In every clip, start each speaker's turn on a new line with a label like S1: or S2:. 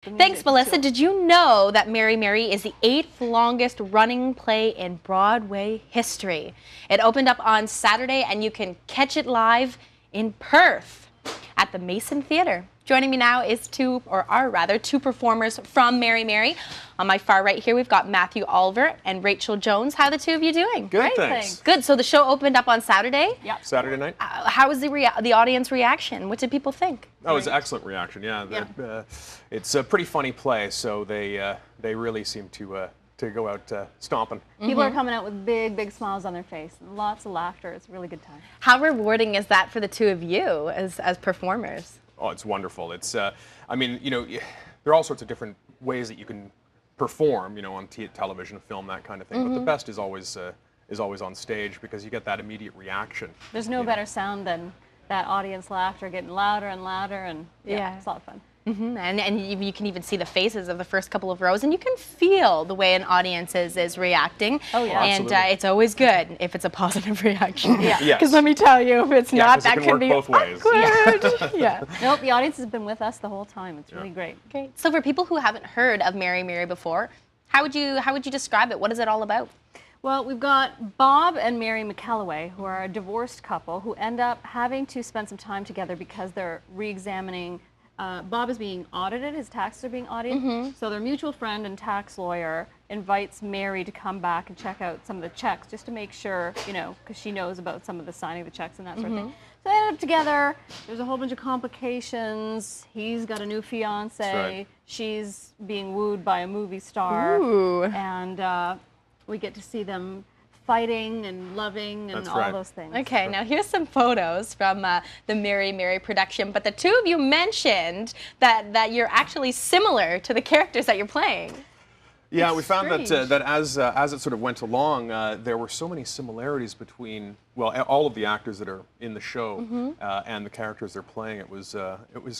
S1: Thanks, Melissa. Did you know that Mary Mary is the 8th longest running play in Broadway history? It opened up on Saturday, and you can catch it live in Perth at the Mason Theatre. Joining me now is two performers from Mary Mary. On my far right here, we've got Matthew Olver and Rachel Jones. How are the two of you doing?
S2: Good,
S3: Great,
S2: thanks.
S1: Good. So the show opened up on Saturday?
S3: Yep.
S2: Saturday night?
S1: How was the audience reaction? What did people think?
S2: That was excellent reaction, yeah. It's a pretty funny play, so they really seem to go out stomping.
S3: People are coming out with big, big smiles on their face and lots of laughter. It's a really good time.
S1: How rewarding is that for the two of you as performers?
S2: Oh, it's wonderful. It's, I mean, you know, there are all sorts of different ways that you can perform, you know, on television, film, that kind of thing. But the best is always on stage because you get that immediate reaction.
S3: There's no better sound than that audience laughter getting louder and louder, and yeah. It's a lot of fun.
S1: And you can even see the faces of the first couple of rows, and you can feel the way an audience is reacting.
S3: Oh, yeah.
S1: And it's always good if it's a positive reaction.
S3: Yeah.
S1: Because let me tell you, if it's not, that can be
S2: both ways.
S1: awkward. Yeah.
S3: Nope, the audience has been with us the whole time. It's really great.
S1: Okay. So for people who haven't heard of Mary Mary before, how would you describe it? What is it all about?
S3: Well, we've got Bob and Mary McCalloway, who are a divorced couple who end up having to spend some time together because they're re-examining. Bob is being audited, his taxes are being audited, so their mutual friend and tax lawyer invites Mary to come back and check out some of the checks just to make sure, you know, because she knows about some of the signing of the checks and that sort of thing. So they end up together, there's a whole bunch of complications, he's got a new fiance,
S2: right.
S3: She's being wooed by a movie star,
S1: Ooh.
S3: and we get to see them fighting and loving and all those things.
S1: Okay, now here's some photos from the Mary Mary production, but the two of you mentioned that you're actually similar to the characters that you're playing.
S2: Yeah, we found
S3: strange.
S2: that as it sort of went along, there were so many similarities between, well, all of the actors that are in the show and the characters they're playing. It was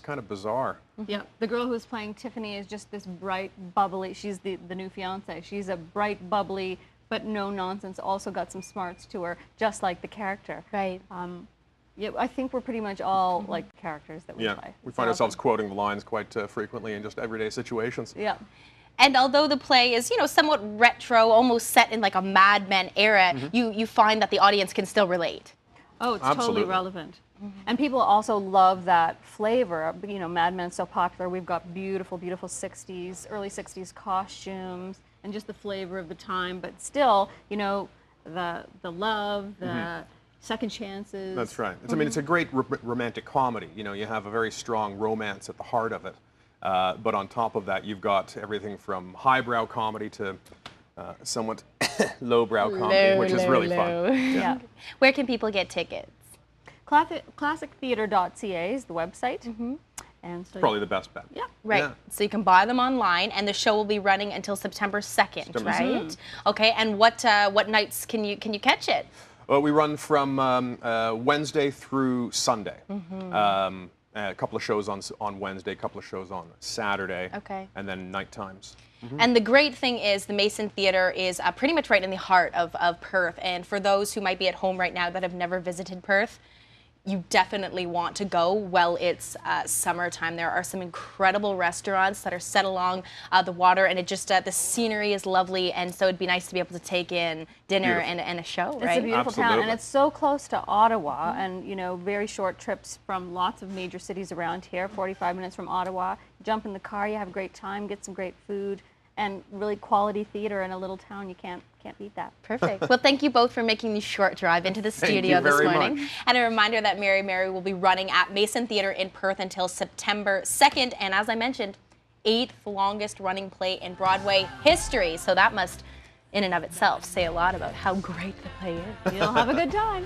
S2: kind of bizarre.
S3: Yeah, the girl who's playing Tiffany is just this bright, bubbly, she's the new fiance. She's a bright, bubbly, but no nonsense, also got some smarts to her, just like the character.
S1: Right.
S3: Yeah, I think we're pretty much all like characters that we play.
S2: Yeah, we find ourselves quoting the lines quite frequently in just everyday situations.
S3: Yeah.
S1: And although the play is, you know, somewhat retro, almost set in like a Mad Men era, you find that the audience can still relate.
S3: Oh, it's
S2: Absolutely.
S3: totally relevant. And people also love that flavor. You know, Mad Men's so popular. We've got beautiful, beautiful 60s, early 60s costumes, and just the flavor of the time. But still, you know, the love, the second chances.
S2: That's right. I mean, it's a great romantic comedy. You know, you have a very strong romance at the heart of it. But on top of that, you've got everything from highbrow comedy to somewhat lowbrow comedy, which is really fun.
S3: Yeah.
S1: Where can people get tickets?
S3: ClassicTheatre.ca is the website. And so
S2: Probably the best bet.
S3: Yeah.
S1: Right.
S2: Yeah.
S1: So you can buy them online, and the show will be running until September 2nd,
S2: September
S1: right?
S2: 2nd.
S1: Okay. And what nights can you catch it?
S2: Well, we run from Wednesday through Sunday. A couple of shows on Wednesday, a couple of shows on Saturday.
S1: Okay.
S2: And then night times.
S1: And the great thing is the Mason Theatre is pretty much right in the heart of Perth. And for those who might be at home right now that have never visited Perth, you definitely want to go while it's summertime. There are some incredible restaurants that are set along the water, and it just the scenery is lovely, and so it'd be nice to be able to take in dinner and a show, right?
S3: It's a beautiful town,
S2: Absolutely.
S3: and it's so close to Ottawa, and you know, very short trips from lots of major cities around here. 45 minutes from Ottawa. Jump in the car, you have a great time, get some great food, and really quality theater in a little town. You can't beat that.
S1: Perfect. Well, thank you both for making the short drive into the studio this morning.
S2: Much.
S1: And a reminder that Mary Mary will be running at Mason Theatre in Perth until September 2nd. And as I mentioned, 8th longest running play in Broadway history. So that must, in and of itself, say a lot about how great the play is.
S3: You'll have a good time.